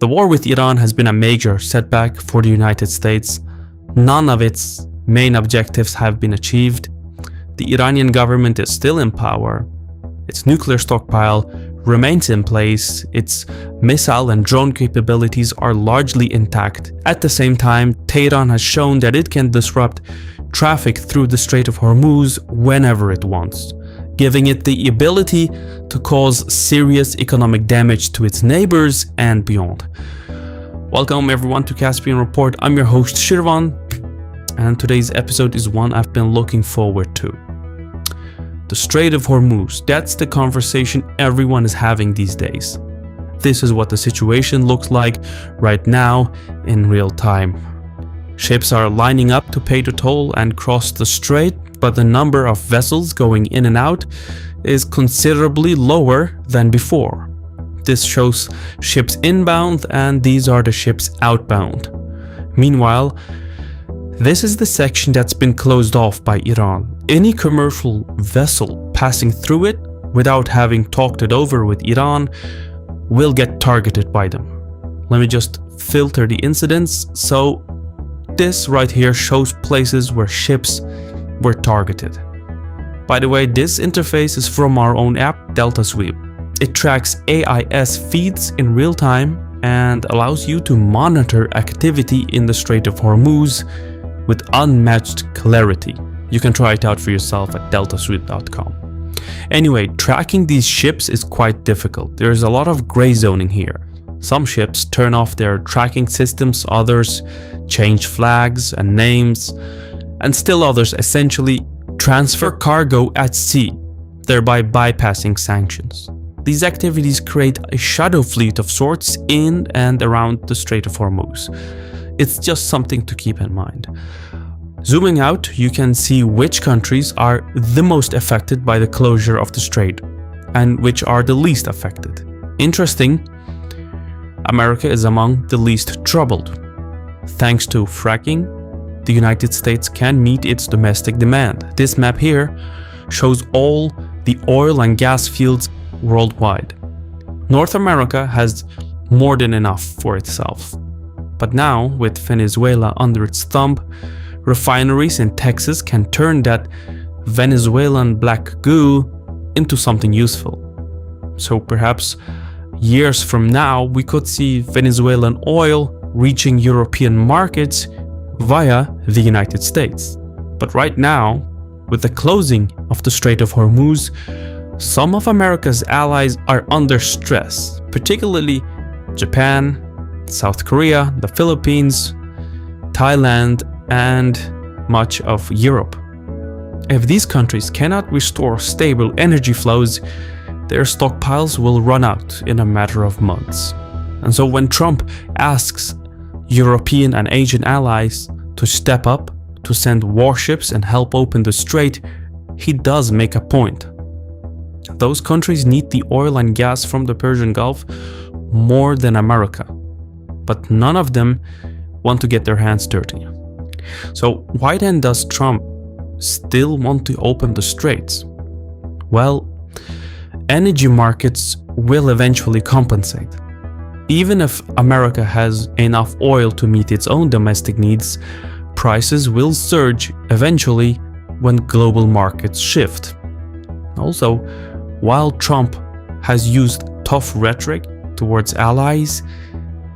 The war with Iran has been a major setback for the United States. None of its main objectives have been achieved. The Iranian government is still in power. Its nuclear stockpile remains in place. Its missile and drone capabilities are largely intact. At the same time, Tehran has shown that it can disrupt traffic through the Strait of Hormuz whenever it wants, giving it the ability to cause serious economic damage to its neighbors and beyond. Welcome everyone to Caspian Report. I'm your host Shirvan, and today's episode is one I've been looking forward to. The Strait of Hormuz, that's the conversation everyone is having these days. This is what the situation looks like right now in real time. Ships are lining up to pay the toll and cross the strait, but the number of vessels going in and out is considerably lower than before. This shows ships inbound and these are the ships outbound. Meanwhile, this is the section that's been closed off by Iran. Any commercial vessel passing through it without having talked it over with Iran will get targeted by them. Let me just filter the incidents. So this right here shows places where ships were targeted. By the way, this interface is from our own app, Delta Sweep. It tracks AIS feeds in real time and allows you to monitor activity in the Strait of Hormuz with unmatched clarity. You can try it out for yourself at deltasweep.com. Anyway, tracking these ships is quite difficult. There's a lot of gray zoning here. Some ships turn off their tracking systems, others change flags and names, and still others essentially transfer cargo at sea, thereby bypassing sanctions. These activities create a shadow fleet of sorts in and around the Strait of Hormuz. It's just something to keep in mind. Zooming out, you can see which countries are the most affected by the closure of the strait and which are the least affected. Interesting, America is among the least troubled. Thanks to fracking, the United States can meet its domestic demand. This map here shows all the oil and gas fields worldwide. North America has more than enough for itself. But now, with Venezuela under its thumb, refineries in Texas can turn that Venezuelan black goo into something useful. So perhaps years from now, we could see Venezuelan oil reaching European markets via the United States. But right now, with the closing of the Strait of Hormuz, some of America's allies are under stress, particularly Japan, South Korea, the Philippines, Thailand, and much of Europe. If these countries cannot restore stable energy flows, their stockpiles will run out in a matter of months. And so when Trump asks European and Asian allies to step up, to send warships and help open the strait, he does make a point. Those countries need the oil and gas from the Persian Gulf more than America, but none of them want to get their hands dirty. So why then does Trump still want to open the straits? Well, energy markets will eventually compensate. Even if America has enough oil to meet its own domestic needs, prices will surge eventually when global markets shift. Also, while Trump has used tough rhetoric towards allies,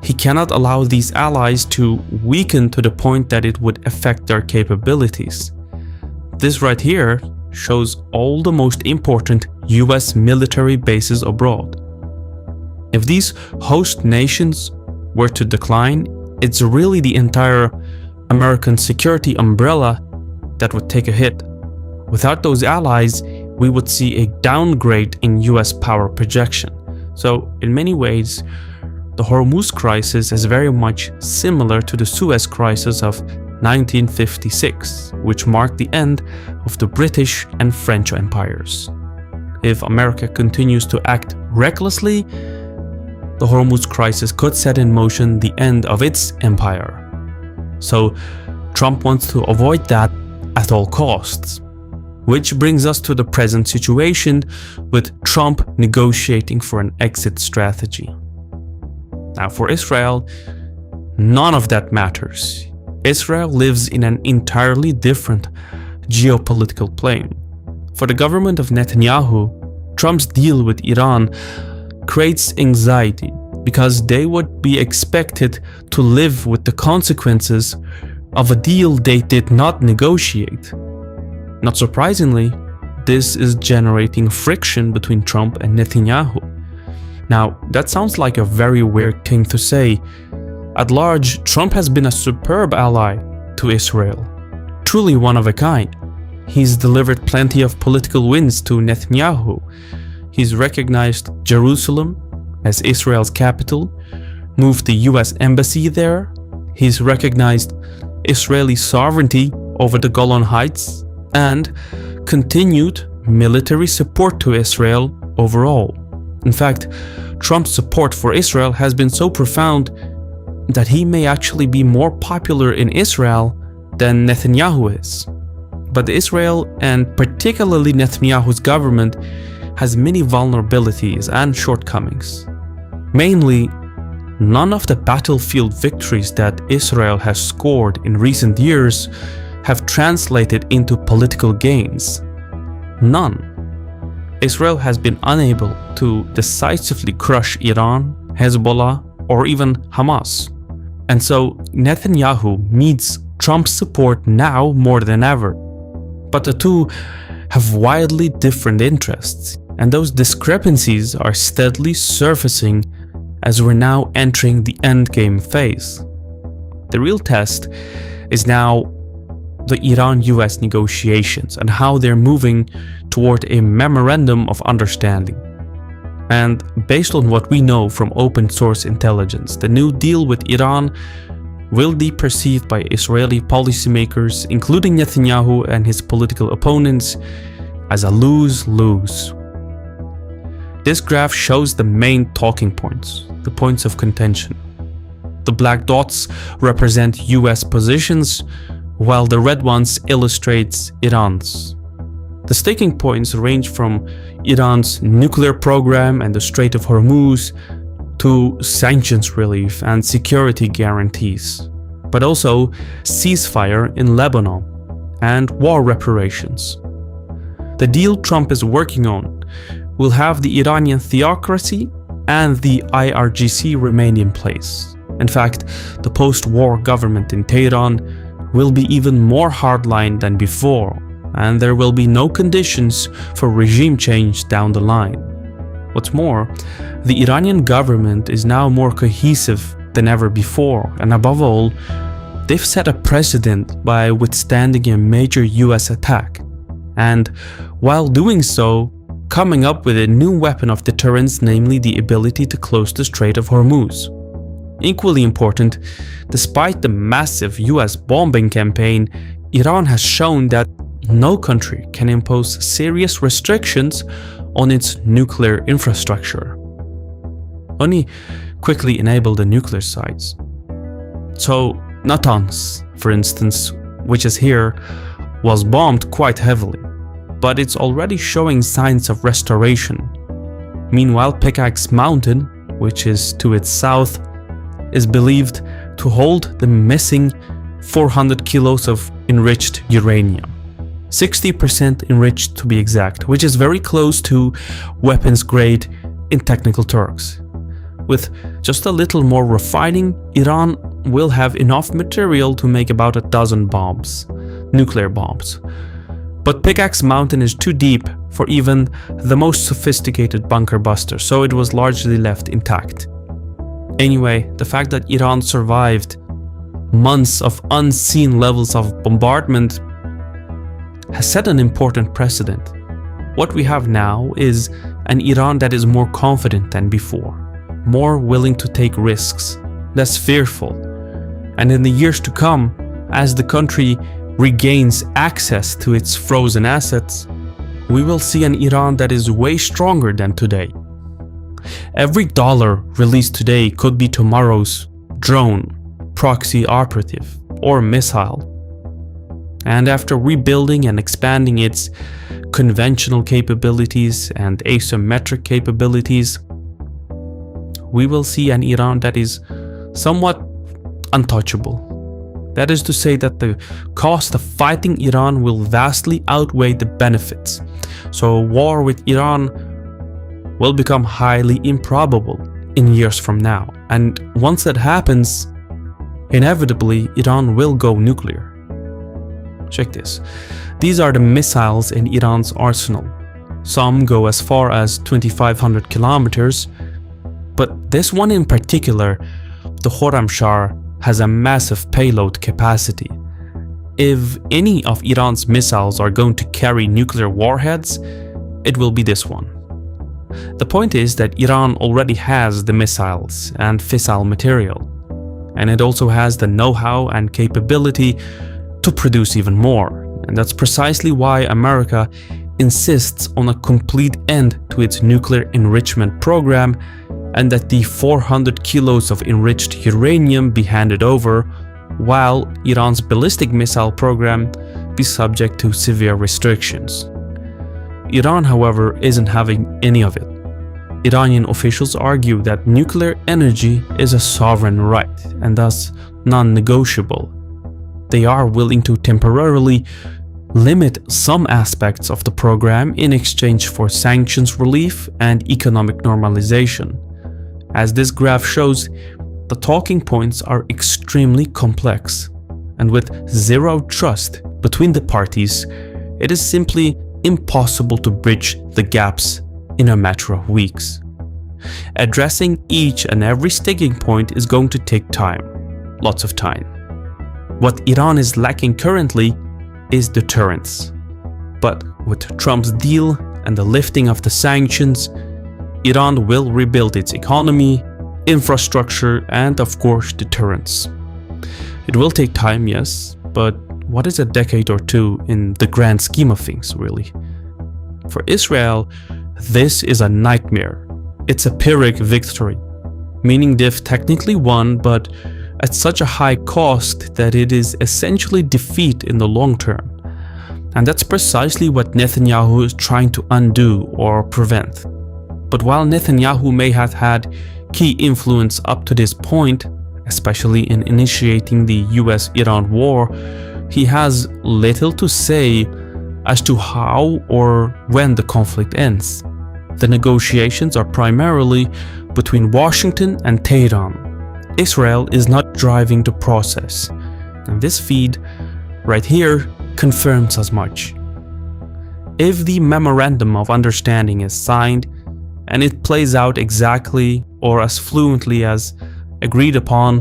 he cannot allow these allies to weaken to the point that it would affect their capabilities. This right here shows all the most important US military bases abroad. If these host nations were to decline, it's really the entire American security umbrella that would take a hit. Without those allies, we would see a downgrade in US power projection. So in many ways, the Hormuz crisis is very much similar to the Suez Crisis of 1956, which marked the end of the British and French empires. If America continues to act recklessly, the Hormuz crisis could set in motion the end of its empire. So Trump wants to avoid that at all costs. Which brings us to the present situation with Trump negotiating for an exit strategy. Now, for Israel, none of that matters. Israel lives in an entirely different geopolitical plane. For the government of Netanyahu, Trump's deal with Iran creates anxiety because they would be expected to live with the consequences of a deal they did not negotiate. Not surprisingly, this is generating friction between Trump and Netanyahu. Now, that sounds like a very weird thing to say. At large, Trump has been a superb ally to Israel, truly one of a kind. He's delivered plenty of political wins to Netanyahu. He's recognized Jerusalem as Israel's capital, moved the US embassy there. He's recognized Israeli sovereignty over the Golan Heights and continued military support to Israel overall. In fact, Trump's support for Israel has been so profound that he may actually be more popular in Israel than Netanyahu is. But Israel, and particularly Netanyahu's government, has many vulnerabilities and shortcomings. Mainly, none of the battlefield victories that Israel has scored in recent years have translated into political gains. None. Israel has been unable to decisively crush Iran, Hezbollah, or even Hamas. And so Netanyahu needs Trump's support now more than ever. But the two have wildly different interests, and those discrepancies are steadily surfacing as we're now entering the endgame phase. The real test is now the Iran-US negotiations and how they're moving toward a memorandum of understanding. And based on what we know from open source intelligence, the new deal with Iran will be perceived by Israeli policymakers, including Netanyahu and his political opponents, as a lose-lose. This graph shows the main talking points, the points of contention. The black dots represent US positions, while the red ones illustrates Iran's. The sticking points range from Iran's nuclear program and the Strait of Hormuz to sanctions relief and security guarantees, but also ceasefire in Lebanon and war reparations. The deal Trump is working on will have the Iranian theocracy and the IRGC remain in place. In fact, the post-war government in Tehran will be even more hardline than before, and there will be no conditions for regime change down the line. What's more, the Iranian government is now more cohesive than ever before, and above all, they've set a precedent by withstanding a major US attack, and while doing so, coming up with a new weapon of deterrence, namely the ability to close the Strait of Hormuz. Equally important, despite the massive US bombing campaign, Iran has shown that no country can impose serious restrictions on its nuclear infrastructure. Let me quickly enable the nuclear sites. So, Natanz, for instance, which is here, was bombed quite heavily, but it's already showing signs of restoration. Meanwhile, Pickaxe Mountain, which is to its south, is believed to hold the missing 400 kilos of enriched uranium. 60% enriched to be exact, which is very close to weapons grade in technical terms. With just a little more refining, Iran will have enough material to make about a dozen bombs, nuclear bombs. But Pickaxe Mountain is too deep for even the most sophisticated bunker buster, so it was largely left intact. Anyway, the fact that Iran survived months of unseen levels of bombardment has set an important precedent. What we have now is an Iran that is more confident than before, more willing to take risks, less fearful. And in the years to come, as the country regains access to its frozen assets, we will see an Iran that is way stronger than today. Every dollar released today could be tomorrow's drone, proxy operative, or missile. And after rebuilding and expanding its conventional capabilities and asymmetric capabilities, we will see an Iran that is somewhat untouchable. That is to say that the cost of fighting Iran will vastly outweigh the benefits. So war with Iran will become highly improbable in years from now. And once that happens, inevitably Iran will go nuclear. Check this. These are the missiles in Iran's arsenal. Some go as far as 2,500 kilometers, but this one in particular, the Khorramshahr, has a massive payload capacity. If any of Iran's missiles are going to carry nuclear warheads, it will be this one. The point is that Iran already has the missiles and fissile material, and it also has the know-how and capability to produce even more. And that's precisely why America insists on a complete end to its nuclear enrichment program, and that the 400 kilos of enriched uranium be handed over, while Iran's ballistic missile program be subject to severe restrictions. Iran, however, isn't having any of it. Iranian officials argue that nuclear energy is a sovereign right and thus non-negotiable. They are willing to temporarily limit some aspects of the program in exchange for sanctions relief and economic normalization. As this graph shows, the talking points are extremely complex, and with zero trust between the parties, it is simply impossible to bridge the gaps in a matter of weeks. Addressing each and every sticking point is going to take time, lots of time. What Iran is lacking currently is deterrence. But with Trump's deal and the lifting of the sanctions, Iran will rebuild its economy, infrastructure, and of course deterrence. It will take time, yes, but what is a decade or two in the grand scheme of things, really? For Israel, this is a nightmare. It's a Pyrrhic victory, meaning they've technically won, but at such a high cost that it is essentially defeat in the long term. And that's precisely what Netanyahu is trying to undo or prevent. But while Netanyahu may have had key influence up to this point, especially in initiating the US-Iran war, he has little to say as to how or when the conflict ends. The negotiations are primarily between Washington and Tehran. Israel is not driving the process, and this feed right here confirms as much. If the Memorandum of Understanding is signed and it plays out exactly or as fluently as agreed upon,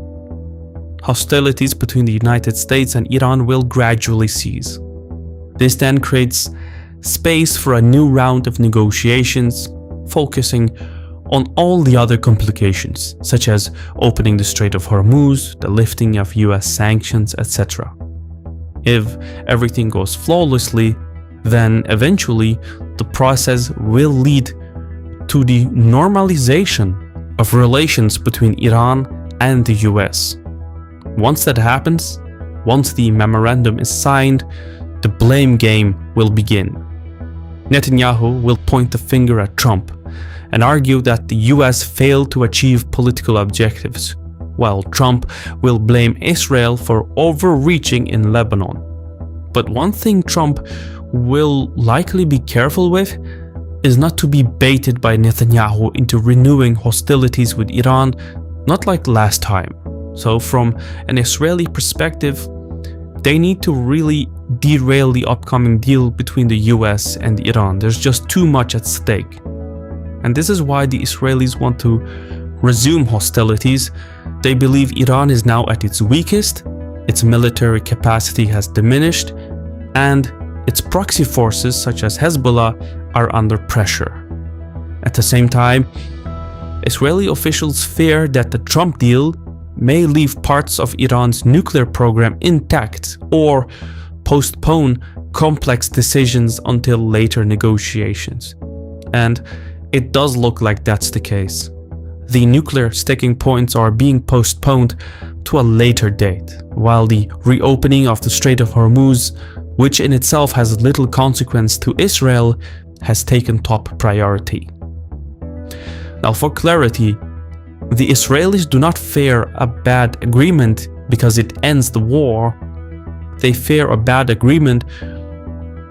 hostilities between the United States and Iran will gradually cease. This then creates space for a new round of negotiations, focusing on all the other complications, such as opening the Strait of Hormuz, the lifting of US sanctions, etc. If everything goes flawlessly, then eventually the process will lead to the normalization of relations between Iran and the US. Once that happens, once the memorandum is signed, the blame game will begin. Netanyahu will point the finger at Trump and argue that the US failed to achieve political objectives, while Trump will blame Israel for overreaching in Lebanon. But one thing Trump will likely be careful with is not to be baited by Netanyahu into renewing hostilities with Iran, not like last time. So from an Israeli perspective, they need to really derail the upcoming deal between the US and Iran. There's just too much at stake. And this is why the Israelis want to resume hostilities. They believe Iran is now at its weakest, its military capacity has diminished, and its proxy forces such as Hezbollah are under pressure. At the same time, Israeli officials fear that the Trump deal may leave parts of Iran's nuclear program intact or postpone complex decisions until later negotiations. And it does look like that's the case. The nuclear sticking points are being postponed to a later date, while the reopening of the Strait of Hormuz, which in itself has little consequence to Israel, has taken top priority. Now, for clarity, The Israelis do not fear a bad agreement because it ends the war. They fear a bad agreement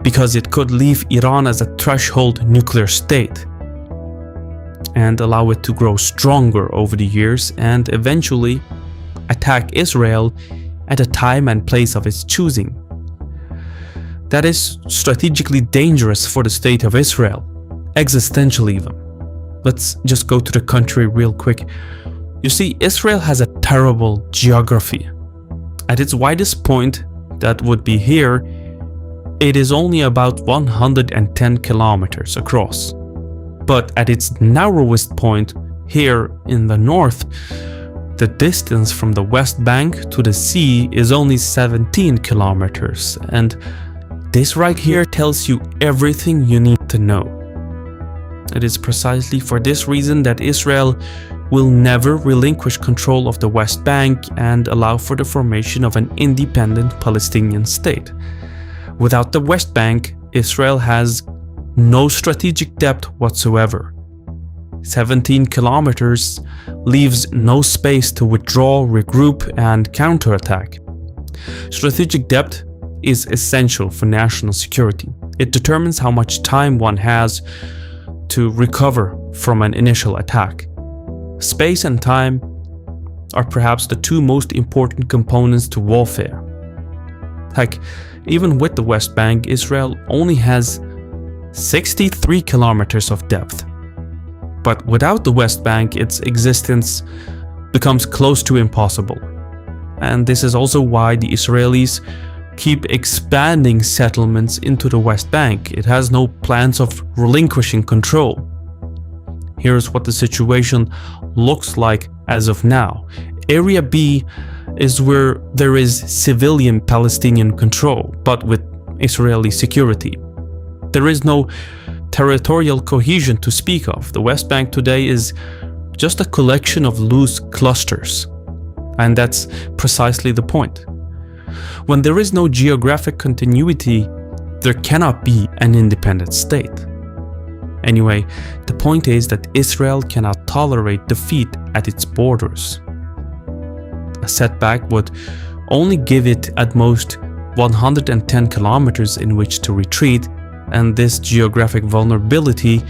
because it could leave Iran as a threshold nuclear state and allow it to grow stronger over the years and eventually attack Israel at a time and place of its choosing. That is strategically dangerous for the state of Israel, existential even. Let's just go to the country real quick. You see, Israel has a terrible geography. At its widest point, that would be here, it is only about 110 kilometers across. But at its narrowest point, here in the north, the distance from the West Bank to the sea is only 17 kilometers. And this right here tells you everything you need to know. It is precisely for this reason that Israel will never relinquish control of the West Bank and allow for the formation of an independent Palestinian state. Without the West Bank, Israel has no strategic depth whatsoever. 17 kilometers leaves no space to withdraw, regroup, and counterattack. Strategic depth is essential for national security. It determines how much time one has to recover from an initial attack. Space and time are perhaps the two most important components to warfare. Heck, even with the West Bank, Israel only has 63 kilometers of depth. But without the West Bank, its existence becomes close to impossible. And this is also why the Israelis keep expanding settlements into the West Bank. It has no plans of relinquishing control. Here's what the situation looks like as of now. Area B is where there is civilian Palestinian control, but with Israeli security. There is no territorial cohesion to speak of. The West Bank today is just a collection of loose clusters. And that's precisely the point. When there is no geographic continuity, there cannot be an independent state. Anyway, the point is that Israel cannot tolerate defeat at its borders. A setback would only give it at most 110 kilometers in which to retreat, and this geographic vulnerability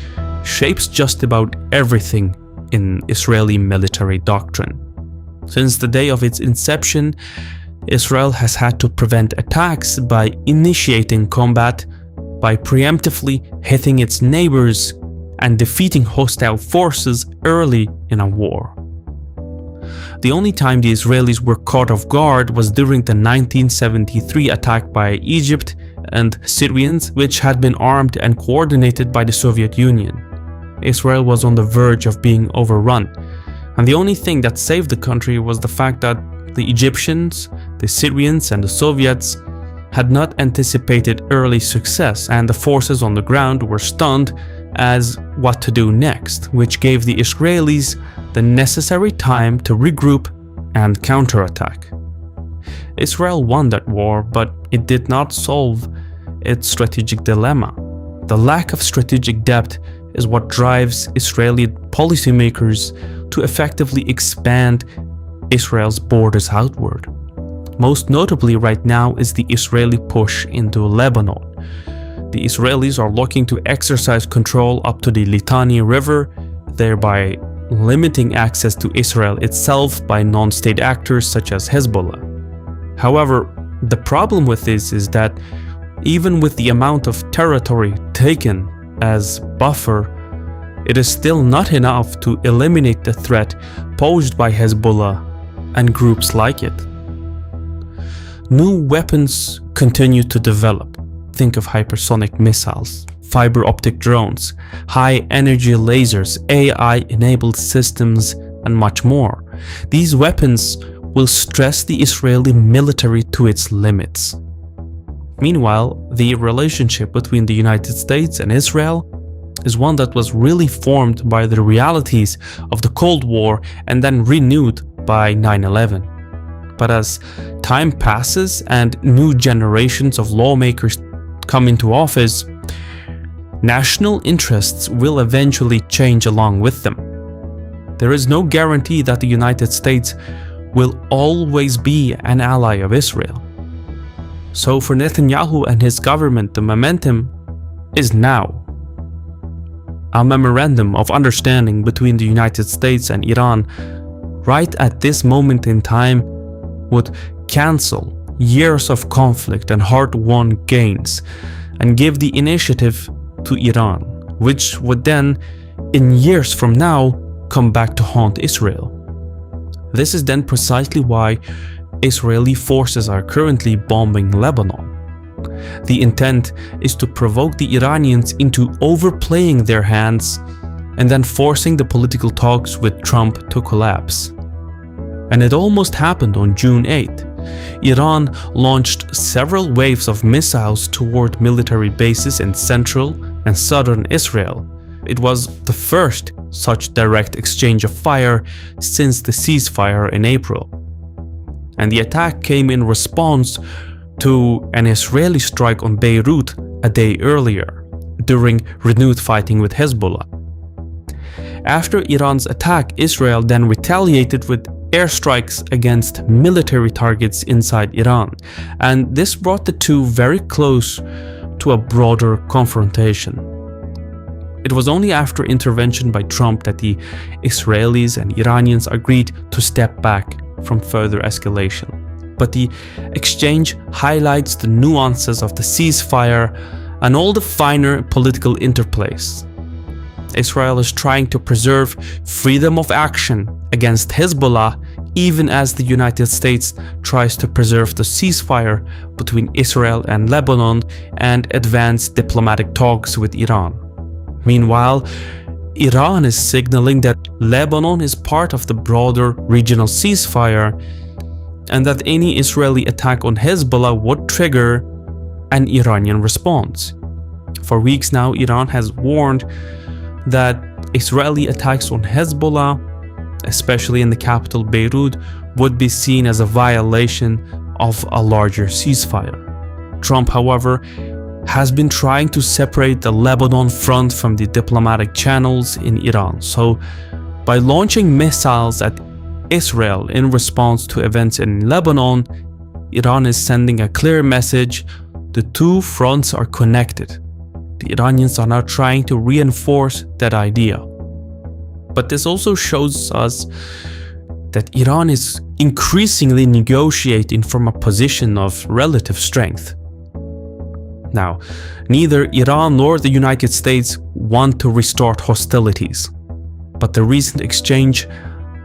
shapes just about everything in Israeli military doctrine. Since the day of its inception, Israel has had to prevent attacks by initiating combat, by preemptively hitting its neighbors, and defeating hostile forces early in a war. The only time the Israelis were caught off guard was during the 1973 attack by Egypt and Syrians, which had been armed and coordinated by the Soviet Union. Israel was on the verge of being overrun, and the only thing that saved the country was the fact that the Egyptians, the Syrians, and the Soviets had not anticipated early success, and the forces on the ground were stunned as what to do next, which gave the Israelis the necessary time to regroup and counterattack. Israel won that war, but it did not solve its strategic dilemma. The lack of strategic depth is what drives Israeli policymakers to effectively expand Israel's borders outward. Most notably right now is the Israeli push into Lebanon. The Israelis are looking to exercise control up to the Litani River, thereby limiting access to Israel itself by non-state actors such as Hezbollah. However, the problem with this is that even with the amount of territory taken as buffer, it is still not enough to eliminate the threat posed by Hezbollah and groups like it. New weapons continue to develop. Think of hypersonic missiles, fiber optic drones, high-energy lasers, AI-enabled systems, and much more. These weapons will stress the Israeli military to its limits. Meanwhile, the relationship between the United States and Israel is one that was really formed by the realities of the Cold War and then renewed by 9/11. But as time passes and new generations of lawmakers come into office, national interests will eventually change along with them. there is no guarantee that the United States will always be an ally of Israel. So for Netanyahu and his government, the momentum is now. A memorandum of understanding between the United States and Iran right at this moment in time would cancel years of conflict and hard-won gains and give the initiative to Iran, which would then, in years from now, come back to haunt Israel. This is then precisely why Israeli forces are currently bombing Lebanon. The intent is to provoke the Iranians into overplaying their hands and then forcing the political talks with Trump to collapse. And it almost happened on June 8th. Iran launched several waves of missiles toward military bases in central and southern Israel. It was the first such direct exchange of fire since the ceasefire in April. And the attack came in response to an Israeli strike on Beirut a day earlier, during renewed fighting with Hezbollah. After Iran's attack, Israel then retaliated with airstrikes against military targets inside Iran, and this brought the two very close to a broader confrontation. It was only after intervention by Trump that the Israelis and Iranians agreed to step back from further escalation. But the exchange highlights the nuances of the ceasefire and all the finer political interplays. Israel is trying to preserve freedom of action against Hezbollah, even as the United States tries to preserve the ceasefire between Israel and Lebanon and advance diplomatic talks with Iran. Meanwhile, Iran is signaling that Lebanon is part of the broader regional ceasefire and that any Israeli attack on Hezbollah would trigger an Iranian response. For weeks now, Iran has warned that Israeli attacks on Hezbollah, especially in the capital Beirut, would be seen as a violation of a larger ceasefire. Trump, however, has been trying to separate the Lebanon front from the diplomatic channels in Iran. So, by launching missiles at Israel in response to events in Lebanon, Iran is sending a clear message: the two fronts are connected. The Iranians are now trying to reinforce that idea. But this also shows us that Iran is increasingly negotiating from a position of relative strength. Now, neither Iran nor the United States want to restart hostilities, but the recent exchange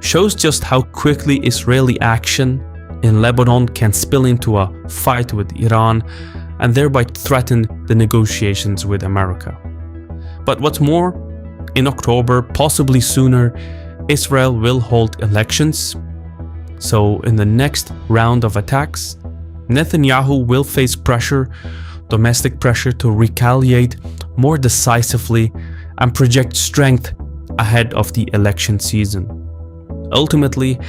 shows just how quickly Israeli action in Lebanon can spill into a fight with Iran and thereby threaten the negotiations with America. But what's more, in October, possibly sooner, Israel will hold elections. So in the next round of attacks, Netanyahu will face domestic pressure to retaliate more decisively and project strength ahead of the election season. Ultimately,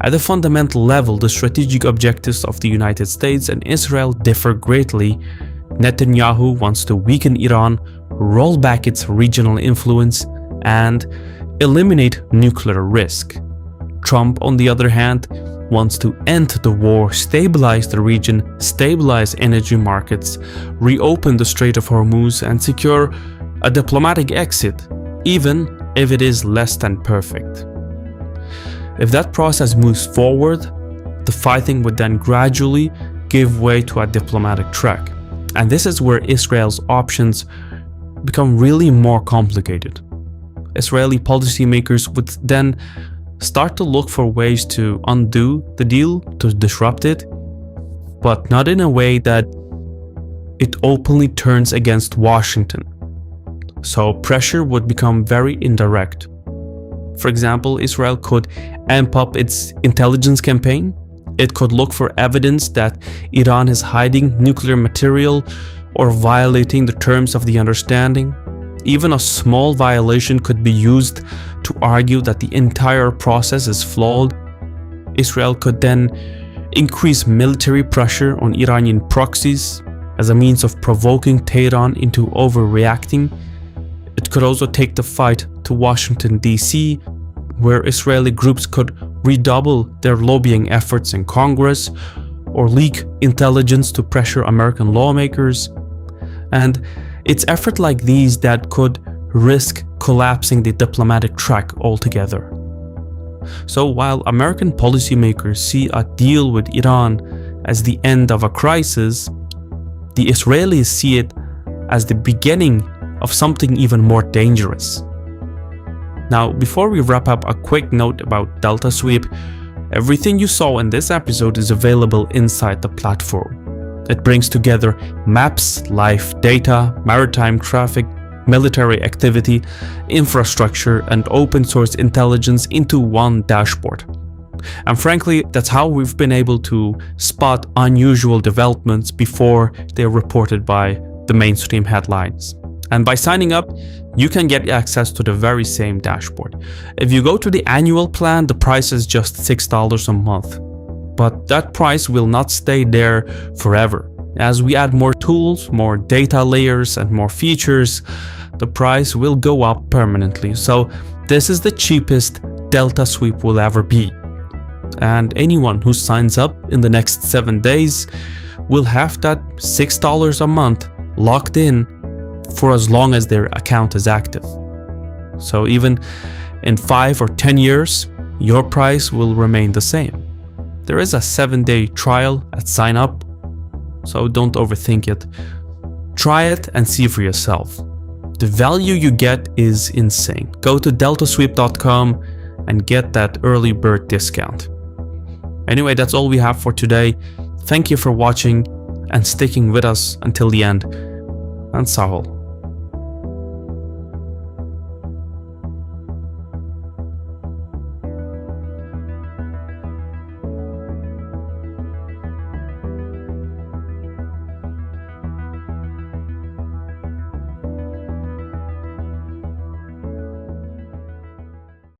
at a fundamental level, the strategic objectives of the United States and Israel differ greatly. Netanyahu wants to weaken Iran, roll back its regional influence, and eliminate nuclear risk. Trump, on the other hand, wants to end the war, stabilize the region, stabilize energy markets, reopen the Strait of Hormuz, and secure a diplomatic exit, even if it is less than perfect. If that process moves forward, the fighting would then gradually give way to a diplomatic track. And this is where Israel's options become really more complicated. Israeli policymakers would then start to look for ways to undo the deal, to disrupt it, but not in a way that it openly turns against Washington. So pressure would become very indirect. For example, Israel could amp up its intelligence campaign. It could look for evidence that Iran is hiding nuclear material or violating the terms of the understanding. Even a small violation could be used to argue that the entire process is flawed. Israel could then increase military pressure on Iranian proxies as a means of provoking Tehran into overreacting. It could also take the fight to Washington, D.C., where Israeli groups could redouble their lobbying efforts in Congress or leak intelligence to pressure American lawmakers. And it's efforts like these that could risk collapsing the diplomatic track altogether. So while American policymakers see a deal with Iran as the end of a crisis, the Israelis see it as the beginning of something even more dangerous. Now, before we wrap up, a quick note about Delta Sweep. Everything you saw in this episode is available inside the platform. It brings together maps, live data, maritime traffic, military activity, infrastructure, and open source intelligence into one dashboard. And frankly, that's how we've been able to spot unusual developments before they're reported by the mainstream headlines. And by signing up, you can get access to the very same dashboard. If you go to the annual plan, the price is just $6 a month. But that price will not stay there forever. As we add more tools, more data layers, and more features, the price will go up permanently. So this is the cheapest Delta Sweep will ever be. And anyone who signs up in the next 7 days will have that $6 a month locked in for as long as their account is active. So even in 5 or 10 years, your price will remain the same. There is a 7-day trial at sign up, so don't overthink it. Try it and see for yourself. The value you get is insane. Go to deltasweep.com and get that early bird discount. Anyway, that's all we have for today. Thank you for watching and sticking with us until the end. And Sahol.